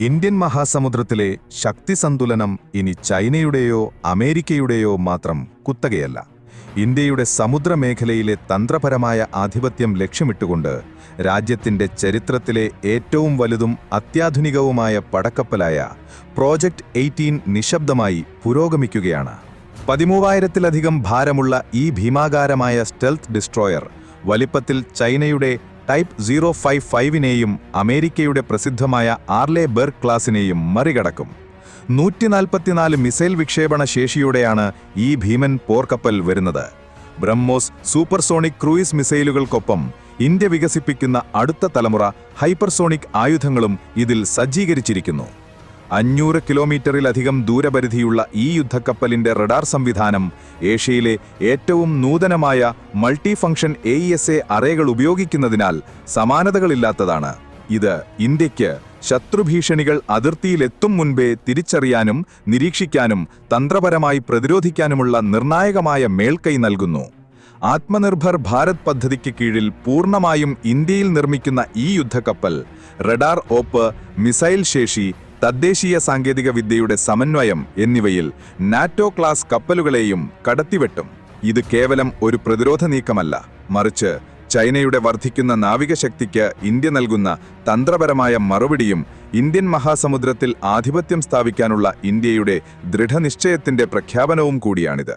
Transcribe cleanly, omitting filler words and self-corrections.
Indian മഹാസമുദ്രത്തിലെ ശക്തി സന്തുലനം ഇനി ചൈനയുടെയോ അമേരിക്കയുടെയോ മാത്രം കുത്തകയല്ല. ഇന്ത്യയുടെ സമുദ്രമേഖലയിലെ തന്ത്രപരമായ ആധിപത്യം ലക്ഷ്യമിട്ടുകൊണ്ട് രാജ്യത്തിന്റെ ചരിത്രത്തിലെ ഏറ്റവും വലുതും അത്യാധുനികവുമായ പടക്കപ്പലായ പ്രോജക്റ്റ് 18 നിശബ്ദമായി പുരോഗമിക്കുകയാണ്. 13,000-ലധികം ഭാരമുള്ള ഈ ഭീമാകാരമായ സ്റ്റെൽത്ത് ഡിസ്ട്രോയർ വലിപ്പത്തിൽ ചൈനയുടെ ടൈപ്പ് 055നെയും അമേരിക്കയുടെ പ്രസിദ്ധമായ ആർലെ ബെർഗ് ക്ലാസിനെയും മറികടക്കും. 144 മിസൈൽ വിക്ഷേപണ ശേഷിയോടെയാണ് ഈ ഭീമൻ പോർക്കപ്പൽ വരുന്നത്. ബ്രഹ്മോസ് സൂപ്പർസോണിക് ക്രൂയിസ് മിസൈലുകൾക്കൊപ്പം ഇന്ത്യ വികസിപ്പിക്കുന്ന അടുത്ത തലമുറ ഹൈപ്പർസോണിക് ആയുധങ്ങളും ഇതിൽ സജ്ജീകരിച്ചിരിക്കുന്നു. 500 കിലോമീറ്ററിലധികം ദൂരപരിധിയുള്ള ഈ യുദ്ധക്കപ്പലിന്റെ റഡാർ സംവിധാനം ഏഷ്യയിലെ ഏറ്റവും നൂതനമായ മൾട്ടി ഫംഗ്ഷൻ AESA അറേകൾ ഉപയോഗിക്കുന്നതിനാൽ സമാനതകളില്ലാത്തതാണ്. ഇത് ഇന്ത്യയ്ക്ക് ശത്രുഭീഷണികൾ അതിർത്തിയിലെത്തും മുൻപേ തിരിച്ചറിയാനും നിരീക്ഷിക്കാനും തന്ത്രപരമായി പ്രതിരോധിക്കാനുമുള്ള നിർണായകമായ മേൽക്കൈ നൽകുന്നു. ആത്മനിർഭർ ഭാരത് പദ്ധതിക്ക് കീഴിൽ പൂർണ്ണമായും ഇന്ത്യയിൽ നിർമ്മിക്കുന്ന ഈ യുദ്ധക്കപ്പൽ റഡാർ ഓപ്പ്, മിസൈൽ ശേഷി, തദ്ദേശീയ സാങ്കേതിക വിദ്യയുടെ സമന്വയം എന്നിവയിൽ നാറ്റോ ക്ലാസ് കപ്പലുകളെയും കടത്തിവെട്ടും. ഇത് കേവലം ഒരു പ്രതിരോധ നീക്കമല്ല, മറിച്ച് ചൈനയുടെ വർദ്ധിക്കുന്ന നാവികശക്തിക്ക് ഇന്ത്യ നൽകുന്ന തന്ത്രപരമായ മറുപടിയും ഇന്ത്യൻ മഹാസമുദ്രത്തിൽ ആധിപത്യം സ്ഥാപിക്കാനുള്ള ഇന്ത്യയുടെ ദൃഢനിശ്ചയത്തിന്റെ പ്രഖ്യാപനവും കൂടിയാണിത്.